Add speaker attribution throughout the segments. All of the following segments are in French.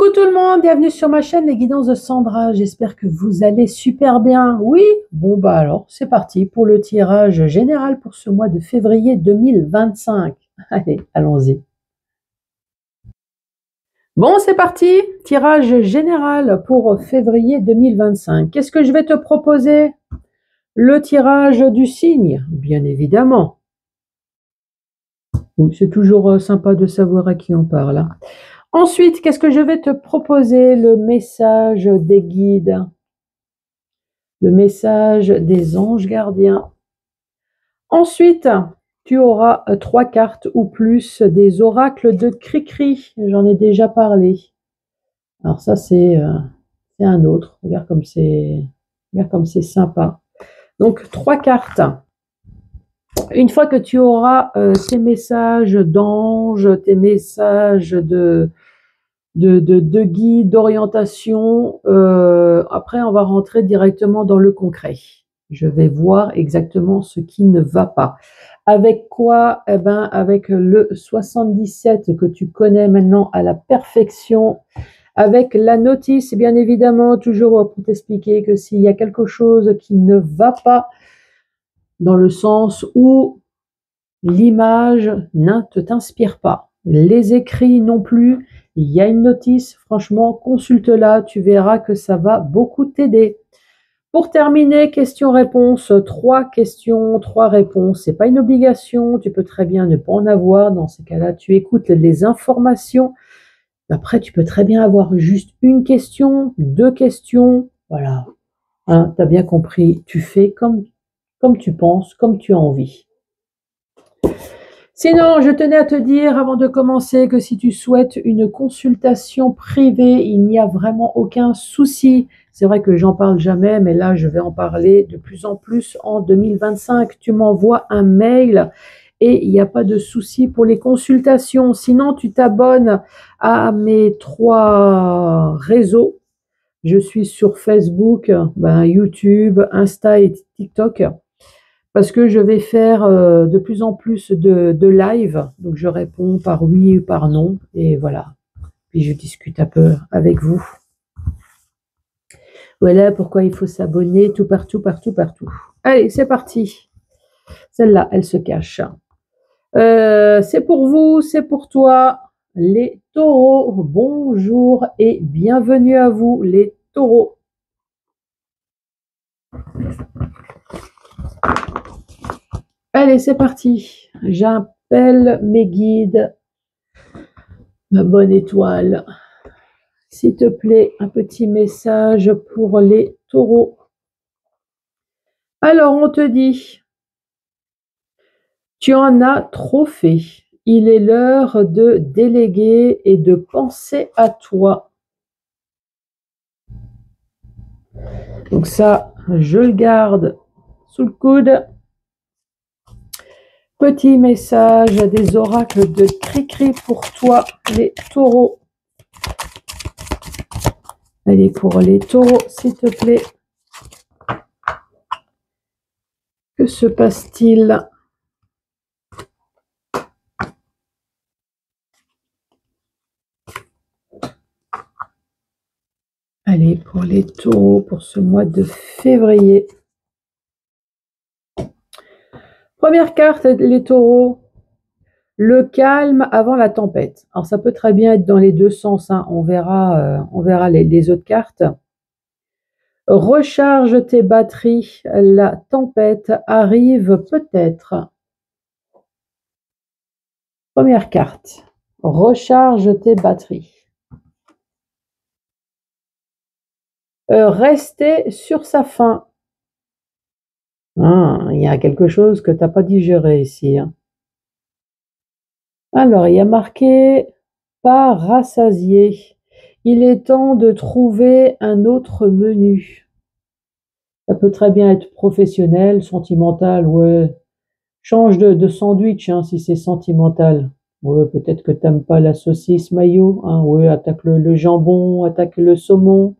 Speaker 1: Coucou tout le monde, bienvenue sur ma chaîne Les Guidances de Sandra. J'espère que vous allez super bien. Oui, bon bah alors c'est parti pour le tirage général pour ce mois de février 2025. Allez, allons-y. Bon, c'est parti, tirage général pour février 2025. Qu'est-ce que je vais te proposer? Le tirage du signe, bien évidemment. Oui, c'est toujours sympa de savoir à qui on parle, hein. Ensuite, qu'est-ce que je vais te proposer? Le message des guides, le message des anges gardiens. Ensuite, tu auras 3 cartes ou plus des oracles de Cricri. J'en ai déjà parlé. Alors ça, c'est un autre. Regarde comme c'est sympa. Donc, 3 cartes. Une fois que tu auras tes messages d'anges, tes messages de guide, d'orientation. Après, on va rentrer directement dans le concret. Je vais voir exactement ce qui ne va pas. Avec quoi? Eh ben, avec le 77 que tu connais maintenant à la perfection. Avec la notice, bien évidemment, toujours pour t'expliquer que s'il y a quelque chose qui ne va pas, dans le sens où l'image ne t'inspire pas, les écrits non plus, il y a une notice, franchement, consulte-la, tu verras que ça va beaucoup t'aider. Pour terminer, questions-réponses, 3 questions, 3 réponses. C'est pas une obligation, tu peux très bien ne pas en avoir. Dans ces cas-là, tu écoutes les informations. Après, tu peux très bien avoir juste une question, 2 questions. Voilà, hein, tu as bien compris. Tu fais comme tu penses, comme tu as envie. Sinon, je tenais à te dire avant de commencer que si tu souhaites une consultation privée, il n'y a vraiment aucun souci. C'est vrai que j'en parle jamais, mais là, je vais en parler de plus en plus en 2025. Tu m'envoies un mail et il n'y a pas de souci pour les consultations. Sinon, tu t'abonnes à mes 3 réseaux. Je suis sur Facebook, YouTube, Insta et TikTok. Parce que je vais faire de plus en plus de live. Donc, je réponds par oui ou par non. Et voilà. Puis, je discute un peu avec vous. Voilà pourquoi il faut s'abonner tout partout, partout, partout. Allez, c'est parti. Celle-là, elle se cache. C'est pour vous, c'est pour toi, les taureaux. Bonjour et bienvenue à vous, les taureaux. Allez, c'est parti. J'appelle mes guides, ma bonne étoile. S'il te plaît, un petit message pour les taureaux. Alors, on te dit, tu en as trop fait. Il est l'heure de déléguer et de penser à toi. Donc ça, je le garde sous le coude. Petit message des oracles de Cricri pour toi, les taureaux. Allez, pour les taureaux, s'il te plaît. Que se passe-t-il? Allez, pour les taureaux, pour ce mois de février. Première carte, les taureaux. Le calme avant la tempête. Alors, ça peut très bien être dans les deux sens, hein. On verra les autres cartes. Recharge tes batteries. La tempête arrive peut-être. Première carte. Recharge tes batteries. Rester sur sa faim. Il y a quelque chose que tu n'as pas digéré ici, hein. Alors, il y a marqué « pas rassasié ». Il est temps de trouver un autre menu. Ça peut très bien être professionnel, sentimental, ouais. Change de sandwich, hein, si c'est sentimental. Ouais, peut-être que tu n'aimes pas la saucisse mayo, hein, ouais, attaque le jambon, attaque le saumon.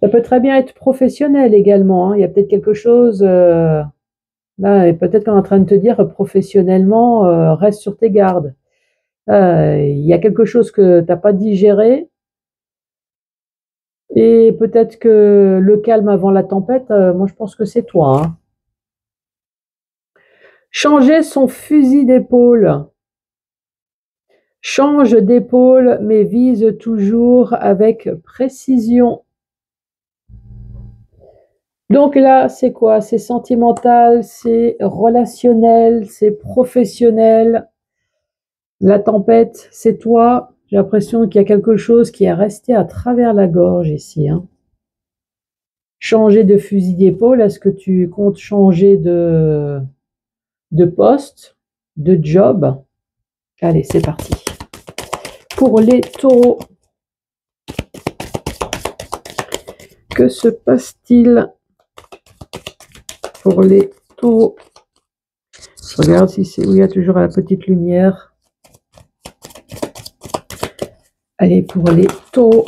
Speaker 1: Ça peut très bien être professionnel également, hein. Il y a peut-être quelque chose... là, et peut-être qu'on est en train de te dire professionnellement, reste sur tes gardes. Il y a quelque chose que tu n'as pas digéré. Et peut-être que le calme avant la tempête, moi je pense que c'est toi, hein. Changer son fusil d'épaule. Change d'épaule, mais vise toujours avec précision. Donc là, c'est quoi? C'est sentimental, c'est relationnel, c'est professionnel. La tempête, c'est toi. J'ai l'impression qu'il y a quelque chose qui est resté à travers la gorge ici, hein. Changer de fusil d'épaule, est-ce que tu comptes changer de poste, de job? Allez, c'est parti. Pour les taureaux, que se passe-t-il pour les taureaux? Je regarde si c'est où il y a toujours la petite lumière. Allez, pour les taureaux.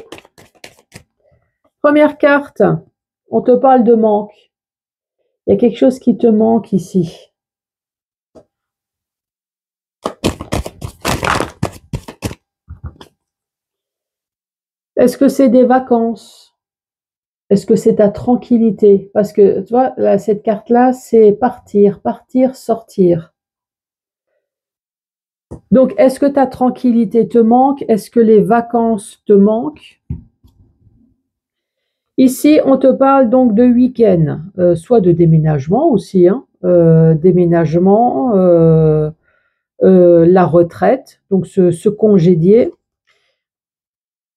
Speaker 1: Première carte, on te parle de manque. Il y a quelque chose qui te manque ici. Est-ce que c'est des vacances? Est-ce que c'est ta tranquillité? Parce que, tu vois, là, cette carte-là, c'est partir, partir, sortir. Donc, est-ce que ta tranquillité te manque? Est-ce que les vacances te manquent? Ici, on te parle donc de week-end, soit de déménagement aussi, hein, déménagement, la retraite, donc se congédier.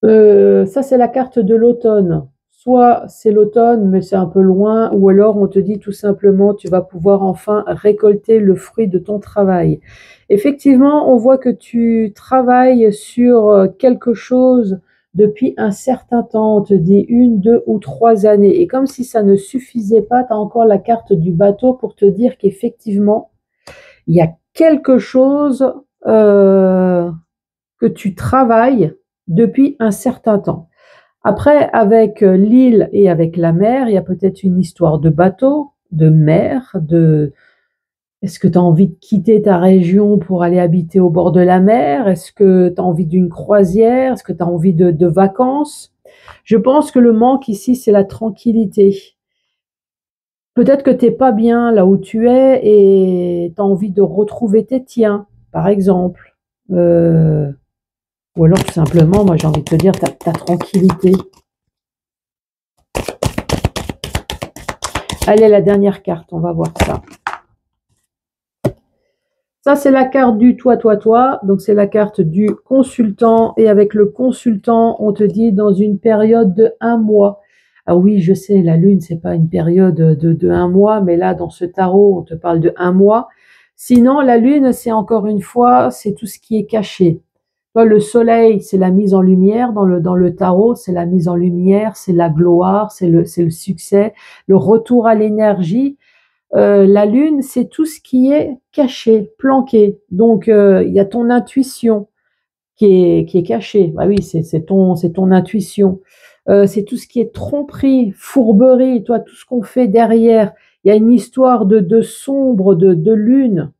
Speaker 1: Ça, c'est la carte de l'automne. Soit c'est l'automne, mais c'est un peu loin, ou alors on te dit tout simplement, tu vas pouvoir enfin récolter le fruit de ton travail. Effectivement, on voit que tu travailles sur quelque chose depuis un certain temps. On te dit 1, 2 ou 3 années. Et comme si ça ne suffisait pas, tu as encore la carte du bateau pour te dire qu'effectivement, il y a quelque chose que tu travailles depuis un certain temps. Après, avec l'île et avec la mer, il y a peut-être une histoire de bateau, de mer, de est-ce que tu as envie de quitter ta région pour aller habiter au bord de la mer? Est-ce que tu as envie d'une croisière? Est-ce que tu as envie de vacances? Je pense que le manque ici, c'est la tranquillité. Peut-être que tu n'es pas bien là où tu es et tu as envie de retrouver tes tiens, par exemple. Ou alors tout simplement, moi j'ai envie de te dire, ta tranquillité. Allez, la dernière carte, on va voir ça. Ça, c'est la carte du toi, toi, toi. Donc, c'est la carte du consultant. Et avec le consultant, on te dit dans une période de 1 mois. Ah oui, je sais, la lune, c'est pas une période de 1 mois, mais là, dans ce tarot, on te parle de 1 mois. Sinon, la lune, c'est encore une fois, c'est tout ce qui est caché. Le soleil, c'est la mise en lumière. Dans le tarot, c'est la mise en lumière, c'est la gloire, c'est le succès, le retour à l'énergie. La lune, c'est tout ce qui est caché, planqué. Donc, il y a ton intuition qui est cachée. Bah oui, c'est ton intuition. C'est tout ce qui est tromperie, fourberie, toi, tout ce qu'on fait derrière. Il y a une histoire de sombre, de lune.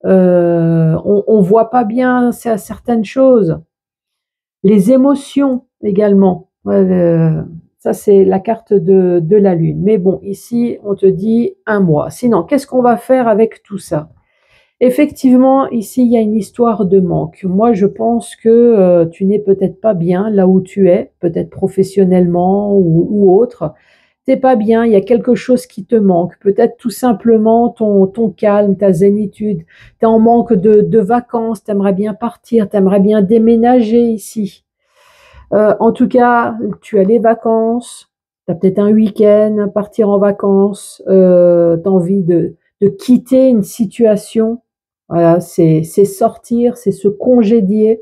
Speaker 1: On voit pas bien certaines choses. Les émotions également. Ça, c'est la carte de la lune. Mais bon, ici, on te dit 1 mois. Sinon, qu'est-ce qu'on va faire avec tout ça? Effectivement, ici, il y a une histoire de manque. Moi, je pense que tu n'es peut-être pas bien là où tu es, peut-être professionnellement ou autre. T'es pas bien, il y a quelque chose qui te manque. Peut-être tout simplement ton calme, ta zénitude. Tu es en manque de vacances, tu aimerais bien partir, tu aimerais bien déménager ici. En tout cas, tu as les vacances, tu as peut-être un week-end, partir en vacances, tu as envie de quitter une situation. Voilà, c'est sortir, c'est se congédier.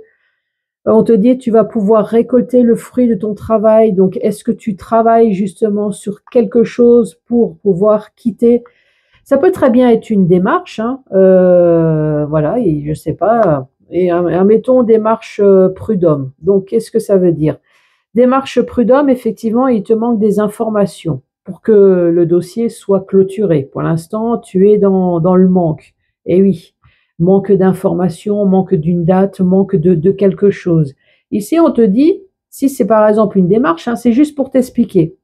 Speaker 1: On te dit, tu vas pouvoir récolter le fruit de ton travail. Donc, est-ce que tu travailles justement sur quelque chose pour pouvoir quitter? Ça peut très bien être une démarche, hein, voilà, et je sais pas. Et admettons démarche prud'homme. Donc, qu'est-ce que ça veut dire? Démarche prud'homme, effectivement, il te manque des informations pour que le dossier soit clôturé. Pour l'instant, tu es dans le manque. Et oui. manque d'informations, manque d'une date, manque de quelque chose. Ici, on te dit, si c'est par exemple une démarche, hein, c'est juste pour t'expliquer.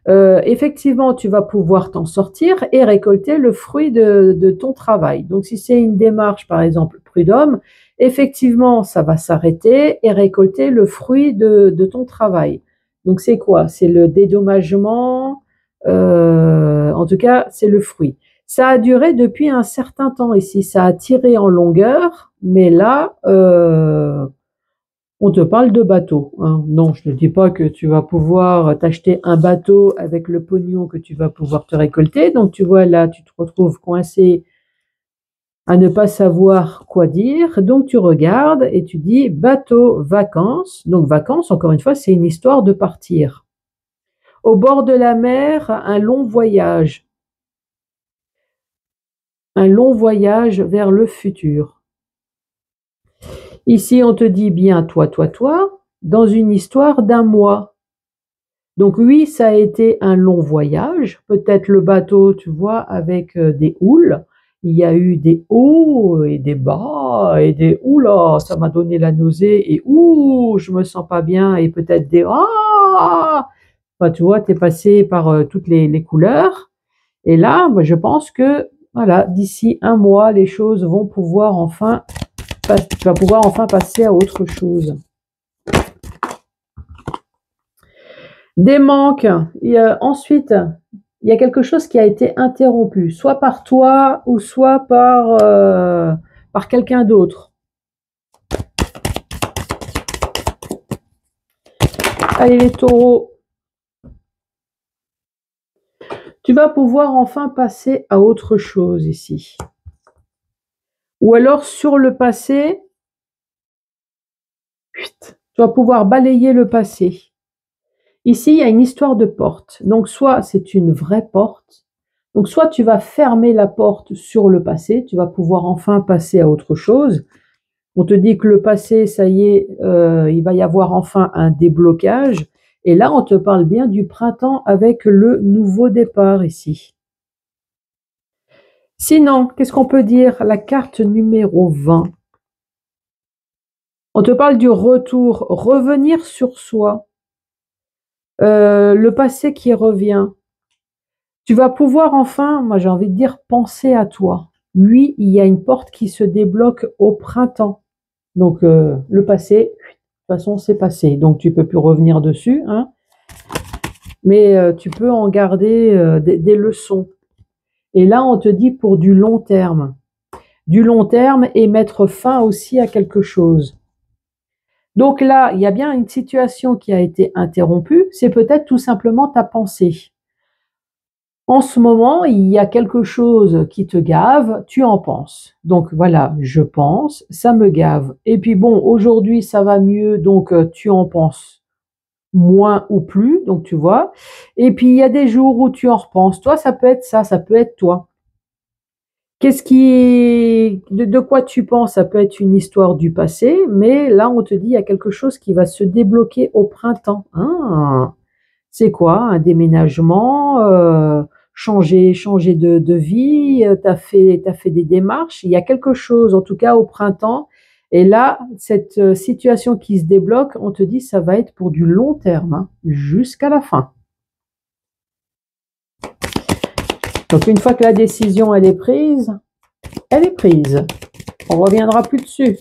Speaker 1: Effectivement, tu vas pouvoir t'en sortir et récolter le fruit de ton travail. Donc, si c'est une démarche, par exemple, prud'homme, effectivement, ça va s'arrêter et récolter le fruit de ton travail. Donc, c'est quoi? C'est le dédommagement, en tout cas, c'est le fruit. Ça a duré depuis un certain temps ici, ça a tiré en longueur, mais là, on te parle de bateau, hein. Non, je ne dis pas que tu vas pouvoir t'acheter un bateau avec le pognon que tu vas pouvoir te récolter. Donc, tu vois, là, tu te retrouves coincé à ne pas savoir quoi dire. Donc, tu regardes et tu dis bateau, vacances. Donc, vacances, encore une fois, c'est une histoire de partir. Au bord de la mer, un long voyage. Un long voyage vers le futur. Ici, on te dit bien toi, dans une histoire d'un mois. Donc oui, ça a été un long voyage. Peut-être le bateau, tu vois, avec des houles. Il y a eu des hauts et des bas et des oula, ça m'a donné la nausée et ouh, je me sens pas bien et peut-être des ah. Enfin, tu vois, tu es passé par toutes les couleurs. Et là, moi, je pense que voilà, d'ici un mois, les choses vont pouvoir enfin, tu vas pouvoir enfin passer à autre chose. Des manques. Ensuite, il y a quelque chose qui a été interrompu, soit par toi ou soit par quelqu'un d'autre. Allez les taureaux, tu vas pouvoir enfin passer à autre chose ici. Ou alors sur le passé, tu vas pouvoir balayer le passé. Ici, il y a une histoire de porte. Donc, soit c'est une vraie porte. Donc, soit tu vas fermer la porte sur le passé, tu vas pouvoir enfin passer à autre chose. On te dit que le passé, ça y est, il va y avoir enfin un déblocage. Et là, on te parle bien du printemps avec le nouveau départ ici. Sinon, qu'est-ce qu'on peut dire? La carte numéro 20. On te parle du retour, revenir sur soi. Le passé qui revient. Tu vas pouvoir enfin, moi j'ai envie de dire, penser à toi. Oui, il y a une porte qui se débloque au printemps. Donc le passé, de toute façon, c'est passé. Donc tu peux plus revenir dessus, hein. Mais tu peux en garder des leçons. Et là, on te dit pour du long terme. Du long terme et mettre fin aussi à quelque chose. Donc là, il y a bien une situation qui a été interrompue. C'est peut-être tout simplement ta pensée. En ce moment, il y a quelque chose qui te gave, tu en penses. Donc voilà, je pense, ça me gave. Et puis bon, aujourd'hui, ça va mieux, donc tu en penses moins ou plus, donc tu vois. Et puis il y a des jours où tu en repenses. Toi, ça peut être ça peut être toi. De quoi tu penses? Ça peut être une histoire du passé, mais là, on te dit, il y a quelque chose qui va se débloquer au printemps. Ah, c'est quoi? Un déménagement, changer de vie, t'as fait des démarches. Il y a quelque chose, en tout cas au printemps. Et là, cette situation qui se débloque, on te dit, ça va être pour du long terme, hein, jusqu'à la fin. Donc une fois que la décision elle est prise, elle est prise. On ne reviendra plus dessus.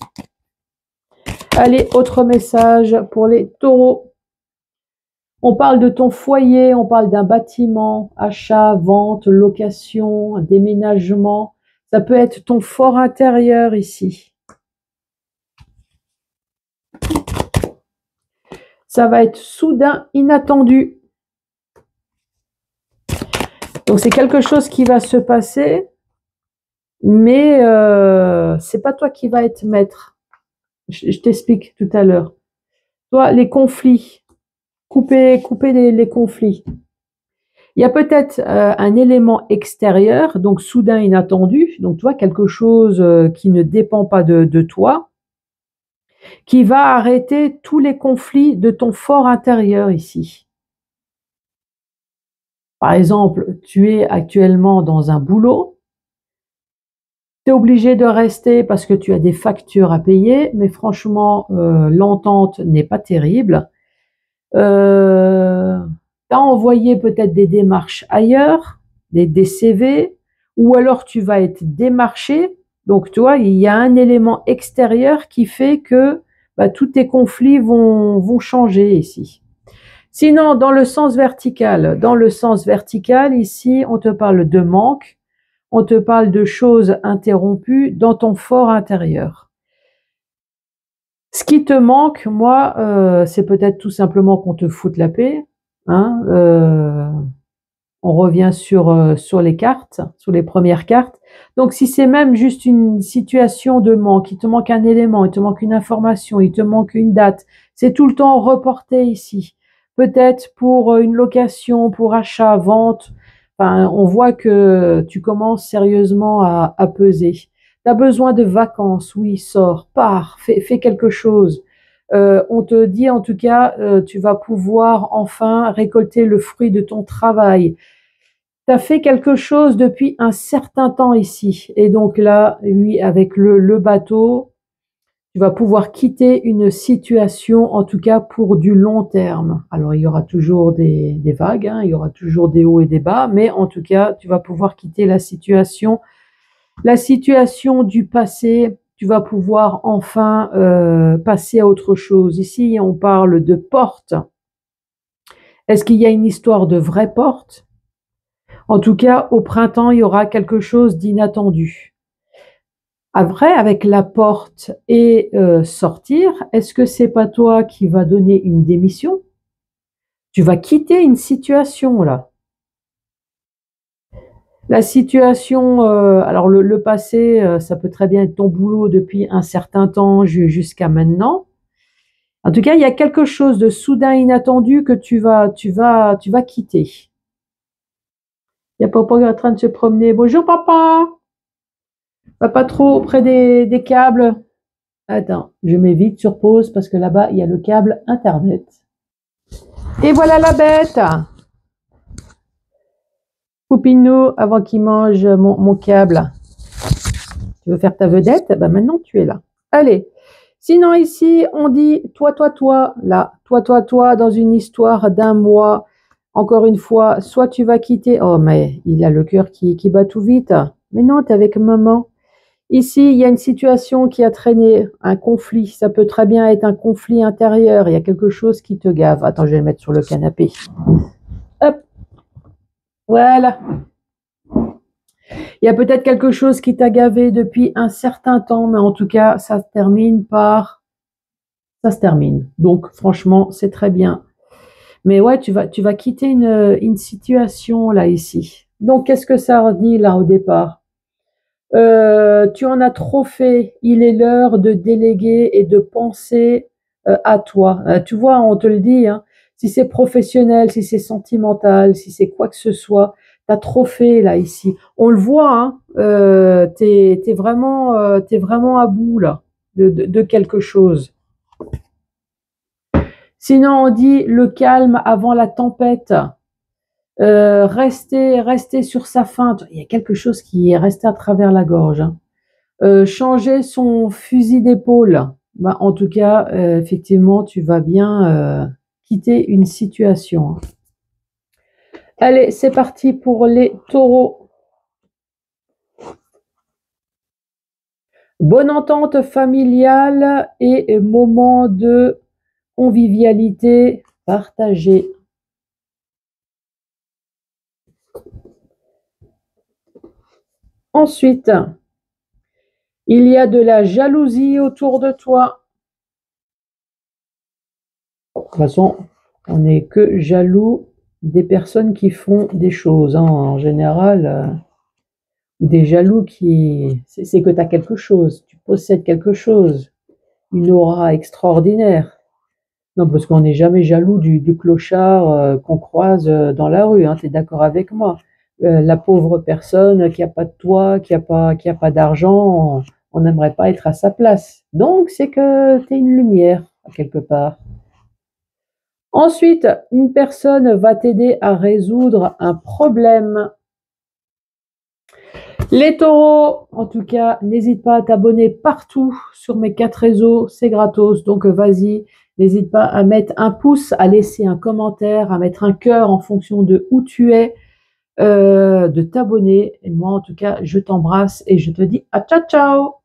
Speaker 1: Allez, autre message pour les taureaux. On parle de ton foyer, on parle d'un bâtiment, achat, vente, location, déménagement. Ça peut être ton fort intérieur ici. Ça va être soudain, inattendu. Donc c'est quelque chose qui va se passer, mais c'est pas toi qui va être maître. Je t'explique tout à l'heure. Toi, les conflits, couper les conflits. Il y a peut-être un élément extérieur, donc soudain inattendu, donc toi, quelque chose qui ne dépend pas de toi, qui va arrêter tous les conflits de ton fort intérieur ici. Par exemple, tu es actuellement dans un boulot Tu es obligé de rester parce que tu as des factures à payer, mais franchement, l'entente n'est pas terrible. Tu as envoyé peut-être des démarches ailleurs, des CV, ou alors tu vas être démarché. Donc, tu vois, il y a un élément extérieur qui fait que bah, tous tes conflits vont changer ici. Sinon, dans le sens vertical, ici, on te parle de manque, on te parle de choses interrompues dans ton fort intérieur. Ce qui te manque, moi, c'est peut-être tout simplement qu'on te foute la paix. Hein, on revient sur les cartes, sur les premières cartes. Donc, si c'est même juste une situation de manque, il te manque un élément, il te manque une information, il te manque une date, c'est tout le temps reporté ici. Peut-être pour une location, pour achat, vente. Enfin, on voit que tu commences sérieusement à peser. Tu as besoin de vacances, oui, sors, pars, fais quelque chose. On te dit en tout cas, tu vas pouvoir enfin récolter le fruit de ton travail. Tu as fait quelque chose depuis un certain temps ici. Et donc là, oui, avec le bateau, tu vas pouvoir quitter une situation, en tout cas pour du long terme. Alors, il y aura toujours des vagues, hein, il y aura toujours des hauts et des bas, mais en tout cas, tu vas pouvoir quitter la situation du passé. Tu vas pouvoir enfin passer à autre chose. Ici, on parle de porte. Est-ce qu'il y a une histoire de vraie porte? En tout cas, au printemps, il y aura quelque chose d'inattendu. Après, avec la porte et sortir, est-ce que c'est pas toi qui vas donner une démission? Tu vas quitter une situation là. La situation, alors le passé, ça peut très bien être ton boulot depuis un certain temps jusqu'à maintenant. En tout cas, il y a quelque chose de soudain inattendu que tu vas quitter. Il y a papa qui est en train de se promener. Bonjour papa. Va pas trop près des câbles. Attends, je mets vite sur pause parce que là-bas, il y a le câble Internet. Et voilà la bête. Poupinou, avant qu'il mange mon câble. Tu veux faire ta vedette? Ben maintenant, tu es là. Allez. Sinon, ici, on dit toi, là. Toi, dans une histoire d'un mois. Encore une fois, soit tu vas quitter. Oh, mais il a le cœur qui bat tout vite. Mais non, tu es avec maman. Ici, il y a une situation qui a traîné, un conflit. Ça peut très bien être un conflit intérieur. Il y a quelque chose qui te gave. Attends, je vais le mettre sur le canapé. Hop, voilà. Il y a peut-être quelque chose qui t'a gavé depuis un certain temps, mais en tout cas, ça se termine. Donc, franchement, c'est très bien. Mais ouais, tu vas quitter une situation là, ici. Donc, qu'est-ce que ça dit là au départ? Tu en as trop fait, il est l'heure de déléguer et de penser à toi. Tu vois, on te le dit, hein, si c'est professionnel, si c'est sentimental, si c'est quoi que ce soit, tu as trop fait là ici. On le voit, hein, t'es vraiment à bout là de quelque chose. Sinon, on dit le calme avant la tempête. Rester sur sa faim. Il y a quelque chose qui est resté à travers la gorge. Hein. Changer son fusil d'épaule. Bah, en tout cas, effectivement, tu vas bien quitter une situation. Hein. Allez, c'est parti pour les taureaux. Bonne entente familiale et moment de convivialité partagée. Ensuite, il y a de la jalousie autour de toi. De toute façon, on n'est que jaloux des personnes qui font des choses. Hein. En général, des jaloux c'est que tu as quelque chose, tu possèdes quelque chose, une aura extraordinaire. Non, parce qu'on n'est jamais jaloux du clochard qu'on croise dans la rue. Hein. Tu es d'accord avec moi? La pauvre personne qui a pas de toit, qui a pas d'argent, on n'aimerait pas être à sa place. Donc, c'est que tu es une lumière, quelque part. Ensuite, une personne va t'aider à résoudre un problème. Les taureaux, en tout cas, n'hésite pas à t'abonner partout sur mes 4 réseaux, c'est gratos, donc vas-y, n'hésite pas à mettre un pouce, à laisser un commentaire, à mettre un cœur en fonction de où tu es, de t'abonner. Et moi, en tout cas, je t'embrasse et je te dis à ciao ciao!